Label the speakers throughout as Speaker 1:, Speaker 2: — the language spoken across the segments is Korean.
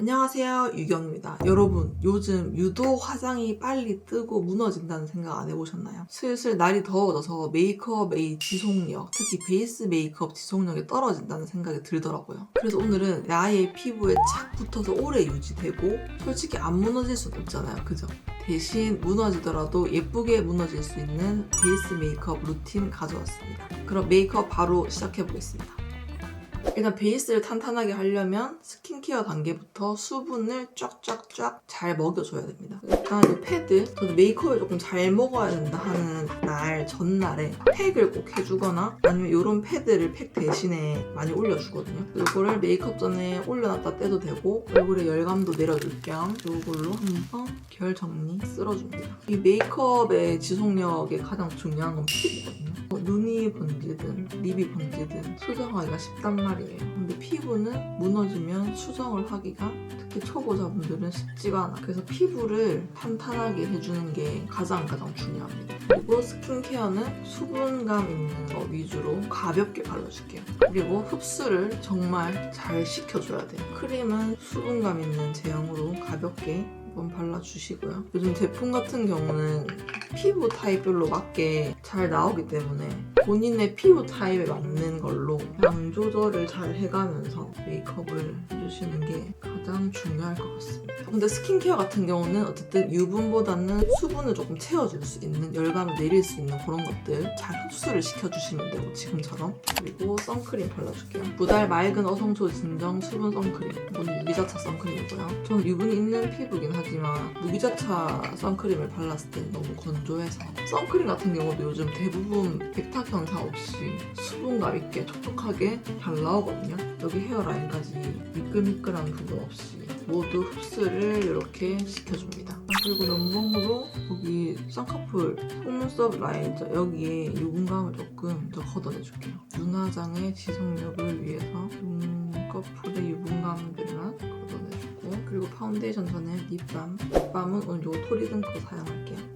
Speaker 1: 안녕하세요, 유경입니다. 여러분, 요즘 유독 화장이 빨리 뜨고 무너진다는 생각 안 해보셨나요? 슬슬 날이 더워져서 메이크업의 지속력, 특히 베이스 메이크업 지속력이 떨어진다는 생각이 들더라고요. 그래서 오늘은 나의 피부에 착 붙어서 오래 유지되고 솔직히 안 무너질 수는 없잖아요, 그죠? 대신 무너지더라도 예쁘게 무너질 수 있는 베이스 메이크업 루틴 가져왔습니다. 그럼 메이크업 바로 시작해보겠습니다. 일단 베이스를 탄탄하게 하려면 스킨케어 단계부터 수분을 쫙쫙쫙 잘 먹여줘야 됩니다. 일단 이 패드, 저도 메이크업을 조금 잘 먹어야 된다 하는 날 전날에 팩을 꼭 해주거나 아니면 이런 패드를 팩 대신에 많이 올려주거든요. 이거를 메이크업 전에 올려놨다 떼도 되고 얼굴에 열감도 내려줄 겸 이걸로 한번 결 정리 쓸어줍니다. 이 메이크업의 지속력에 가장 중요한 건 피부거든요. 눈이 번지든 립이 번지든 수정하기가 쉽단 말이에요. 근데 피부는 무너지면 수정을 하기가 특히 초보자분들은 쉽지가 않아. 그래서 피부를 탄탄하게 해주는 게 가장 중요합니다. 그리고 스킨케어는 수분감 있는 거 위주로 가볍게 발라줄게요. 그리고 흡수를 정말 잘 시켜줘야 돼요. 크림은 수분감 있는 제형으로 가볍게 한번 발라주시고요. 요즘 제품 같은 경우는 피부 타입별로 맞게 잘 나오기 때문에 본인의 피부 타입에 맞는 걸로 양 조절을 잘 해가면서 메이크업을 해주시는 게 가장 중요할 것 같습니다. 근데 스킨케어 같은 경우는 어쨌든 유분보다는 수분을 조금 채워줄 수 있는, 열감을 내릴 수 있는 그런 것들 잘 흡수를 시켜주시면 되고 지금처럼. 그리고 선크림 발라줄게요. 부달 맑은 어성초 진정 수분 선크림. 이거는 유기자차 선크림이고요. 저는 유분이 있는 피부긴 하지만 무기자차 선크림을 발랐을 때 너무 건조해서 선크림 같은 경우도 요즘 대부분 백탁 현상 없이 수분감 있게 촉촉하게 잘 나오거든요. 여기 헤어라인까지 미끌미끌한 부분 없이 모두 흡수를 이렇게 시켜줍니다. 그리고 면봉으로 여기 쌍꺼풀 속눈썹 라인 여기에 유분감을 조금 더 걷어내줄게요. 눈화장의 지속력을 위해서 눈꺼풀의 유분감들만 걷어내주고, 그리고 파운데이션 전에 립밤은 오늘 요 토리든 거 사용할게요.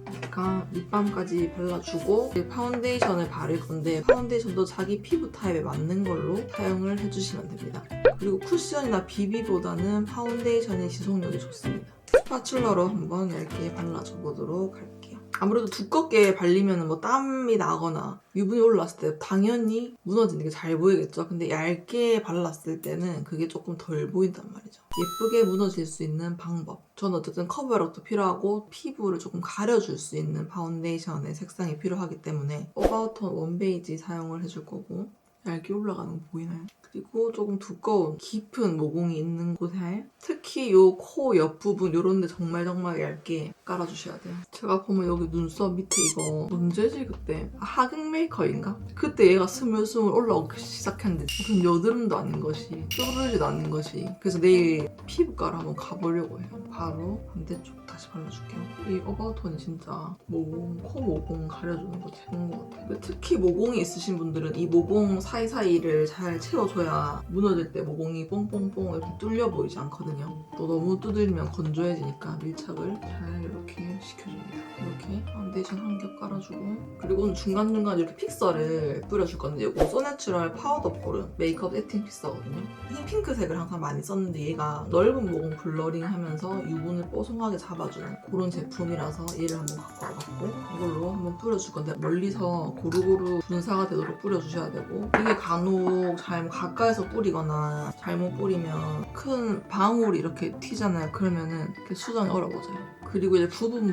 Speaker 1: 립밤까지 발라주고 파운데이션을 바를 건데 파운데이션도 자기 피부 타입에 맞는 걸로 사용을 해주시면 됩니다. 그리고 쿠션이나 비비보다는 파운데이션의 지속력이 좋습니다. 스파츌러로 한번 얇게 발라줘 보도록 할게요. 아무래도 두껍게 발리면 뭐 땀이 나거나 유분이 올라왔을 때 당연히 무너지는 게 잘 보이겠죠. 근데 얇게 발랐을 때는 그게 조금 덜 보인단 말이죠. 예쁘게 무너질 수 있는 방법. 저는 어쨌든 커버력도 필요하고 피부를 조금 가려줄 수 있는 파운데이션의 색상이 필요하기 때문에 오바우톤 원베이지 사용을 해줄 거고, 얇게 올라가는 거 보이나요? 그리고 조금 두꺼운 깊은 모공이 있는 곳에 특히 요 코 옆부분 요런 데 정말 얇게 깔아주셔야 돼요. 제가 보면 여기 눈썹 밑에 이거 언제지 그때? 하객 메이커인가? 그때 얘가 스물스물 올라오기 시작했는데 무슨 여드름도 아닌 것이 뾰루지도 아닌 것이. 그래서 내일 피부과를 한번 가보려고 해요. 바로 반대쪽 다시 발라줄게요. 이 오바우톤이 진짜 모공, 코 모공 가려주는 거 최고인 것 같아요. 특히 모공이 있으신 분들은 이 모공 사이사이를 잘 채워줘야 무너질 때 모공이 뽕뽕뽕 이렇게 뚫려 보이지 않거든요. 또 너무 두들면 건조해지니까 밀착을 잘 이렇게 시켜줍니다. 이렇게 파운데이션 한 겹 깔아주고, 그리고 오늘 중간중간 이렇게 픽서를 뿌려줄 건데 이거 소내추럴 파우더 포름 메이크업 세팅 픽서거든요. 흰 핑크색을 항상 많이 썼는데 얘가 넓은 모공 블러링 하면서 유분을 뽀송하게 잡아주는 그런 제품이라서 얘를 한번 갖고 와봤고 이걸로 한번 뿌려줄 건데 멀리서 고루고루 분사가 되도록 뿌려주셔야 되고, 이게 간혹 잘못 가까이서 뿌리거나 잘못 뿌리면 큰 방울이 이렇게 튀잖아요. 그러면은 이렇게 수정이 어려워져요. 그리고 이제 부분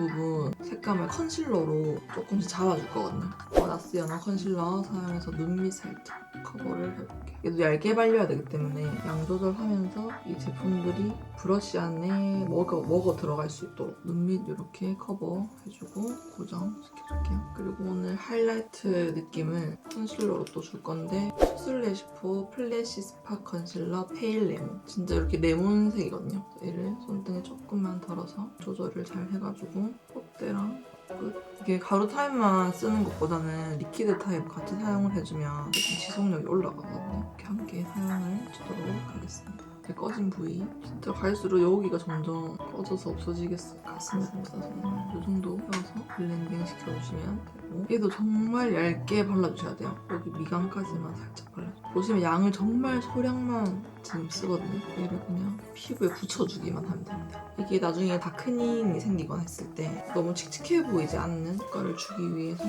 Speaker 1: 색감을 컨실러로 조금씩 잡아줄 거거든요. 나스연한 컨실러 사용해서 눈 밑 살짝 커버를 해볼게요. 얘도 얇게 발려야 되기 때문에 양 조절하면서 이 제품들이 브러쉬 안에 먹어 들어갈 수 있도록 눈 밑 이렇게 커버해주고 고정시켜줄게요. 그리고 오늘 하이라이트 느낌을 컨실러로 또 줄 건데 수슬래시포 플래시 스파 컨실러 페일 레몬, 진짜 이렇게 레몬색이거든요. 얘를 손등에 조금만 덜어서 조절을 잘 해가지고 콧대랑 끝. 이게 가루 타입만 쓰는 것보다는 리퀴드 타입 같이 사용을 해주면 좀 지속력이 올라가거든요. 이렇게 함께 사용을 해주도록 하겠습니다. 꺼진 부위. 진짜 갈수록 여기가 점점 꺼져서 없어지겠어요. 가슴입니다. 정말 이 정도 펴서 블렌딩 시켜주시면 되고, 얘도 정말 얇게 발라주셔야 돼요. 여기 미간까지만 살짝 발라주세요. 보시면 양을 정말 소량만 지금 쓰거든요. 얘를 그냥 피부에 붙여주기만 하면 됩니다. 이게 나중에 다크닝이 생기거나 했을 때 너무 칙칙해 보이지 않는 효과를 주기 위해서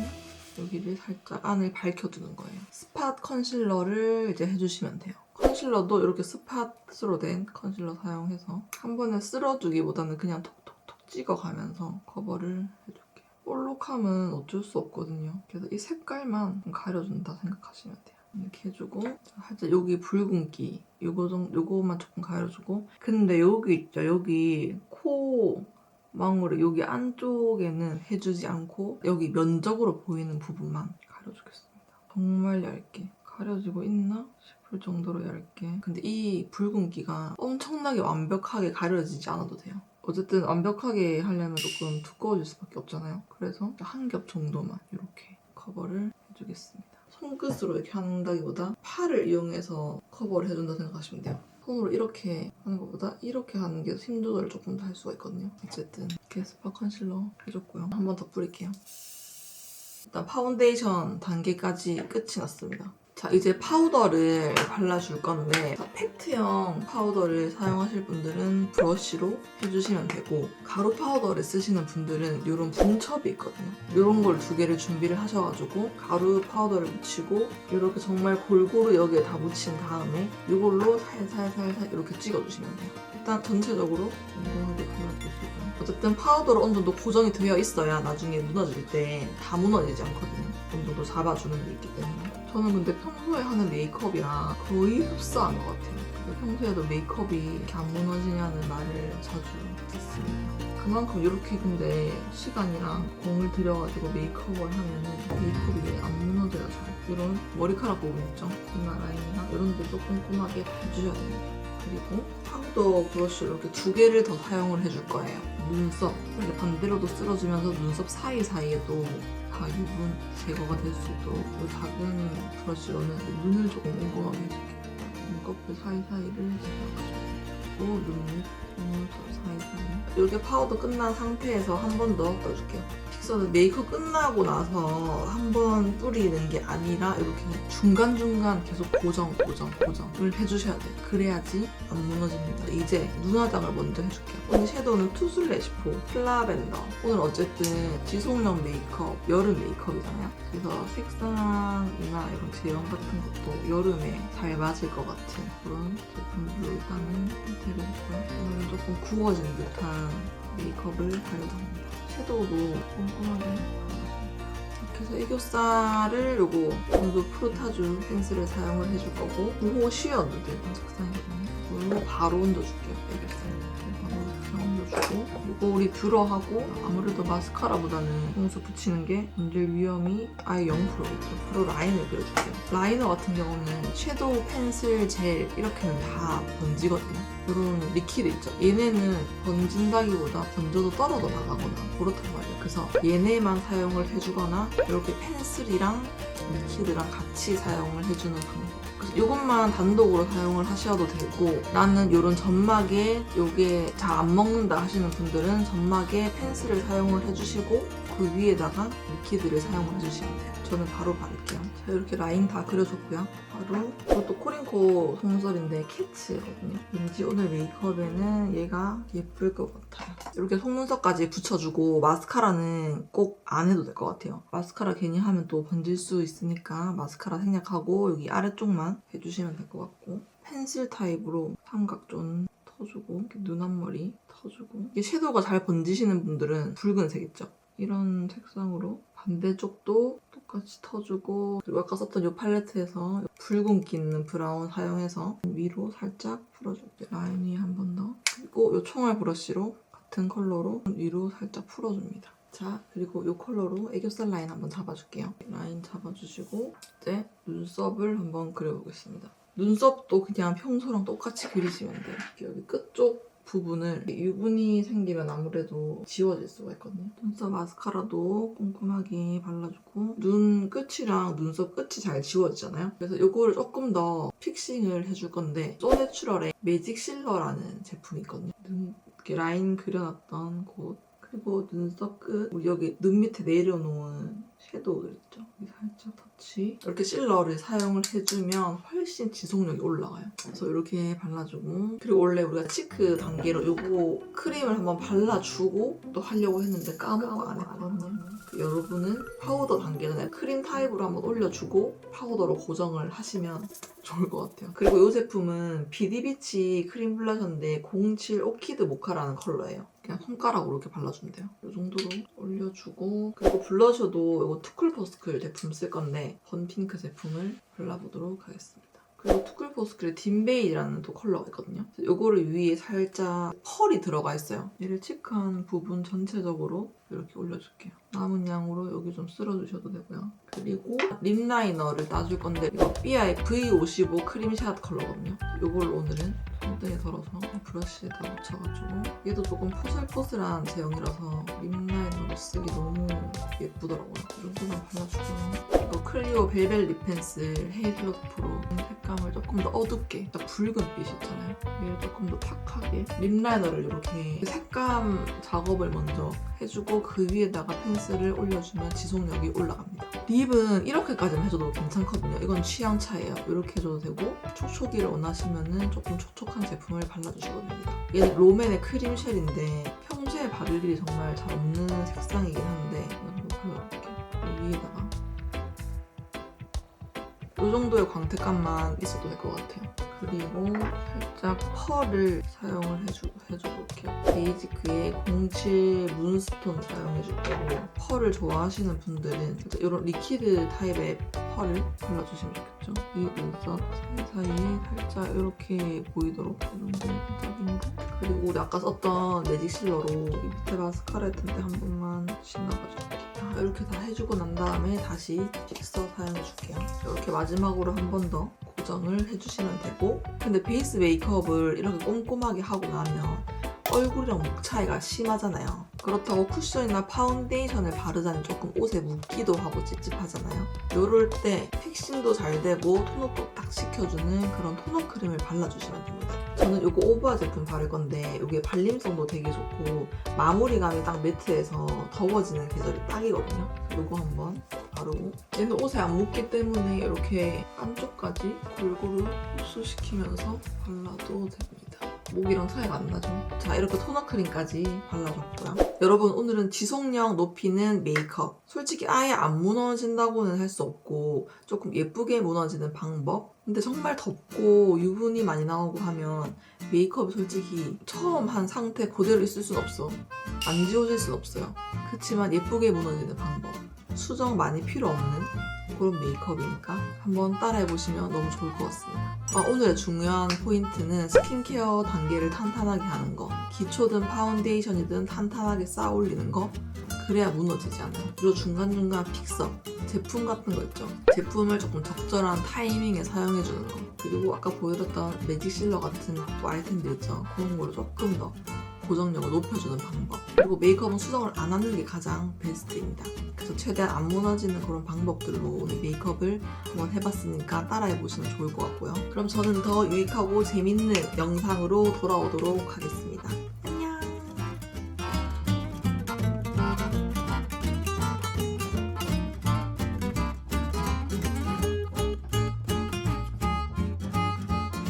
Speaker 1: 여기를 살짝 안을 밝혀두는 거예요. 스팟 컨실러를 이제 해주시면 돼요. 컨실러도 이렇게 스팟으로 된 컨실러 사용해서 한 번에 쓸어주기보다는 그냥 톡톡톡 찍어가면서 커버를 해줄게요. 볼록함은 어쩔 수 없거든요. 그래서 이 색깔만 좀 가려준다 생각하시면 돼요. 이렇게 해주고 살짝 여기 붉은기 요거만 조금 가려주고, 근데 여기 있죠. 여기 코 망울을 여기 안쪽에는 해주지 않고 여기 면적으로 보이는 부분만 가려주겠습니다. 정말 얇게 가려지고 있나 싶을 정도로 얇게. 근데 이 붉은기가 엄청나게 완벽하게 가려지지 않아도 돼요. 어쨌든 완벽하게 하려면 조금 두꺼워질 수밖에 없잖아요. 그래서 한 겹 정도만 이렇게 커버를 해주겠습니다. 손끝으로 이렇게 한다기보다 팔을 이용해서 커버를 해준다 생각하시면 돼요. 손으로 이렇게 하는 것보다 이렇게 하는 게 힘 조절을 조금 더 할 수가 있거든요. 어쨌든 이렇게 스팟 컨실러 해줬고요. 한 번 더 뿌릴게요. 일단 파운데이션 단계까지 끝이 났습니다. 자, 이제 파우더를 발라줄 건데, 팩트형 파우더를 사용하실 분들은 브러쉬로 해주시면 되고, 가루 파우더를 쓰시는 분들은 이런 분첩이 있거든요. 이런 걸 2개를 준비를 하셔가지고 가루 파우더를 묻히고 이렇게 정말 골고루 여기에 다 묻힌 다음에 이걸로 살살살살 이렇게 찍어주시면 돼요. 일단 전체적으로 엉덩이를 발라주시고, 어쨌든 파우더로 어느 정도 고정이 되어 있어야 나중에 무너질 때 다 무너지지 않거든요. 어느 정도 잡아주는 게 있기 때문에. 저는 근데 평소에 하는 메이크업이랑 거의 흡사한 것 같아요. 평소에도 메이크업이 이렇게 안 무너지냐는 말을 자주 듣습니다. 그만큼 이렇게 근데 시간이랑 공을 들여가지고 메이크업을 하면은 메이크업이 안 무너져요. 잘. 이런 머리카락 부분 있죠? 이마 라인이나 이런 데도 꼼꼼하게 해주셔야 됩니다. 그리고 파우더 브러쉬를 이렇게 2개를 더 사용을 해줄 거예요. 눈썹, 이렇게 반대로도 쓸어주면서 눈썹 사이사이에도 다 유분 제거가 될 수 있도록 이 작은 브러쉬로는 눈을 조금 꼼꼼하게 해줄게요. 눈꺼풀 사이사이를 제거해주고 눈썹 사이사이. 이렇게 파우더 끝난 상태에서 한 번 더 떠줄게요. 픽서는 메이크업 끝나고 나서 한 번 뿌리는 게 아니라 이렇게 중간중간 계속 고정을 해주셔야 돼요. 그래야지 안 무너집니다. 이제 눈화장을 먼저 해줄게요. 오늘 섀도우는 투슬래시포 플라벤더. 오늘 어쨌든 지속력 메이크업, 여름 메이크업이잖아요. 그래서 색상이나 이런 제형 같은 것도 여름에 잘 맞을 것 같은 그런 제품으로 일단은 선택을 했고요. 오늘은 조금 구워진 듯한 메이크업을 하려고 합니다. 섀도우도 꼼꼼하게 이렇게 해서 애교살을 요거 전부 프루타주 펜슬을 사용을 해줄 거고, 9호 쉬어 누드 색상이거든요. 이걸로 바로 얹어줄게요. 애교살 바로 얹어주고, 이거 우리 뷰러하고 아무래도 마스카라보다는 속눈썹 붙이는 게 번질 위험이 아예 0%겠죠. 바로 라인을 그려줄게요. 라이너 같은 경우는 섀도우, 펜슬, 젤 이렇게는 다 번지거든요. 이런 리퀴드 있죠. 얘네는 번진다기보다 번져도 떨어져 나가거나 그렇단 말이에요. 그래서 얘네만 사용을 해주거나 이렇게 펜슬이랑 리퀴드랑 같이 사용을 해주는 방법. 그래서 이것만 단독으로 사용을 하셔도 되고, 나는 이런 점막에 이게 잘 안 먹는다 하시는 분들은 점막에 펜슬을 사용을 해주시고 그 위에다가 리퀴드를 사용을 해주시면 돼요. 저는 바로 바를게요. 자, 이렇게 라인 다 그려줬고요. 바로 이것도 코링코 속눈썹인데 캐치거든요. 왠지 오늘 메이크업에는 얘가 예쁠 것 같아요. 이렇게 속눈썹까지 붙여주고 마스카라는 꼭 안 해도 될 것 같아요. 마스카라 괜히 하면 또 번질 수 있으니까 마스카라 생략하고 여기 아래쪽만 해주시면 될 것 같고, 펜슬 타입으로 삼각존 터주고 이렇게 눈 앞머리 터주고, 이게 섀도우가 잘 번지시는 분들은 붉은색 있죠? 이런 색상으로 반대쪽도 똑같이 터주고, 그리고 아까 썼던 이 팔레트에서 붉은기 있는 브라운 사용해서 위로 살짝 풀어줄게요. 라인이 한 번 더. 그리고 이 총알 브러쉬로 같은 컬러로 위로 살짝 풀어줍니다. 자, 그리고 이 컬러로 애교살 라인 한번 잡아줄게요. 라인 잡아주시고 이제 눈썹을 한번 그려보겠습니다. 눈썹도 그냥 평소랑 똑같이 그리시면 돼요. 여기 끝쪽 부분을 유분이 생기면 아무래도 지워질 수가 있거든요. 눈썹 마스카라도 꼼꼼하게 발라주고 눈 끝이랑 눈썹 끝이 잘 지워지잖아요. 그래서 이거를 조금 더 픽싱을 해줄 건데 소내추럴의 매직 실러라는 제품이 있거든요. 이렇게 라인 그려놨던 곳 그리고 눈썹 끝 우리 여기 눈 밑에 내려놓은 섀도우들 있죠? 여기 살짝 터치 이렇게 실러를 사용을 해주면 훨씬 지속력이 올라가요. 그래서 이렇게 발라주고 그리고 원래 우리가 치크 단계로 요거 크림을 한번 발라주고 또 하려고 했는데 까먹고 안 했거든요. 여러분은 파우더 단계는 크림 타입으로 한번 올려주고 파우더로 고정을 하시면 좋을 것 같아요. 그리고 이 제품은 비디비치 크림 블러셔인데 07 오키드 모카라는 컬러예요. 그냥 손가락으로 이렇게 발라주면 돼요. 이 정도로 올려주고 그리고 블러셔도 이거 투쿨포스쿨 제품 쓸 건데 번핑크 제품을 발라보도록 하겠습니다. 그리고 투쿨포스쿨의 딘베이라는 또 컬러가 있거든요. 이거를 위에 살짝 펄이 들어가 있어요. 얘를 치크한 부분 전체적으로 이렇게 올려줄게요. 남은 양으로 여기 좀 쓸어주셔도 되고요. 그리고 립 라이너를 따줄 건데 이거 삐아의 V55 크림샷 컬러거든요. 이걸 오늘은 손등에 덜어서 브러쉬에다 묻혀가지고 얘도 조금 포슬포슬한 제형이라서 립 라이너로 쓰기 너무 예쁘더라고요. 이 정도만 발라주고요. 이거 클리오 벨벳 립 펜슬 헤이즐넛 프로 색감을 조금 더 어둡게 붉은 빛이 있잖아요. 얘를 조금 더 탁하게 립 라이너를 이렇게 색감 작업을 먼저 해주고 그 위에다가 펜슬을 올려주면 지속력이 올라갑니다. 립은 이렇게까지만 해줘도 괜찮거든요. 이건 취향 차이예요. 이렇게 해줘도 되고 촉촉이를 원하시면 조금 촉촉한 제품을 발라주셔도 됩니다. 얘는 롬앤의 크림 쉘인데 평소에 바를 일이 정말 잘 없는 색상이긴 한데 한번 발라볼게요. 위에다가 이 정도의 광택감만 있어도 될 것 같아요. 그리고 살짝 펄을 사용을 해줘볼게요. 베이지크의 07 문스톤 사용해줄 거고 펄을 좋아하시는 분들은 이런 리퀴드 타입의 펄을 발라주시면 좋겠죠. 이 눈썹 사이사이에 살짝 이렇게 보이도록 이 정도 딱인 거. 그리고 우리 아까 썼던 매직 실러로 이 밑에 마스카라 했던데 한 번만 신나가줄게요. 이렇게 다 해주고 난 다음에 다시 픽서 사용해줄게요. 이렇게 마지막으로 한 번 더 고정을 해주시면 되고 근데 베이스 메이크업을 이렇게 꼼꼼하게 하고 나면 얼굴이랑 목 차이가 심하잖아요. 그렇다고 쿠션이나 파운데이션을 바르자니 조금 옷에 묻기도 하고 찝찝하잖아요. 이럴 때 픽싱도 잘 되고 톤업도 딱 시켜주는 그런 톤업 크림을 발라주시면 됩니다. 저는 이거 오브아 제품 바를 건데 이게 발림성도 되게 좋고 마무리감이 딱 매트해서 더워지는 계절이 딱이거든요. 이거 한번 바르고 얘는 옷에 안 묻기 때문에 이렇게 안쪽까지 골고루 흡수시키면서 발라도 됩니다. 목이랑 차이가 안 나죠? 자, 이렇게 토너 크림까지 발라줬고요. 여러분, 오늘은 지속력 높이는 메이크업. 솔직히 아예 안 무너진다고는 할 수 없고 조금 예쁘게 무너지는 방법? 근데 정말 덥고 유분이 많이 나오고 하면 메이크업이 솔직히 처음 한 상태 그대로 있을 순 없어. 안 지워질 순 없어요. 그렇지만 예쁘게 무너지는 방법. 수정 많이 필요 없는 그런 메이크업이니까 한번 따라해보시면 너무 좋을 것 같습니다. 오늘의 중요한 포인트는 스킨케어 단계를 탄탄하게 하는 거. 기초든 파운데이션이든 탄탄하게 쌓아 올리는 거. 그래야 무너지지 않아요. 그리고 중간중간 픽서, 제품 같은 거 있죠. 제품을 조금 적절한 타이밍에 사용해주는 거. 그리고 아까 보여드렸던 매직 실러 같은 또 아이템들 있죠. 그런 거를 조금 더 고정력을 높여주는 방법. 그리고 메이크업은 수정을 안 하는 게 가장 베스트입니다. 그래서 최대한 안 무너지는 그런 방법들로 오늘 메이크업을 한번 해봤으니까 따라해보시면 좋을 것 같고요. 그럼 저는 더 유익하고 재밌는 영상으로 돌아오도록 하겠습니다.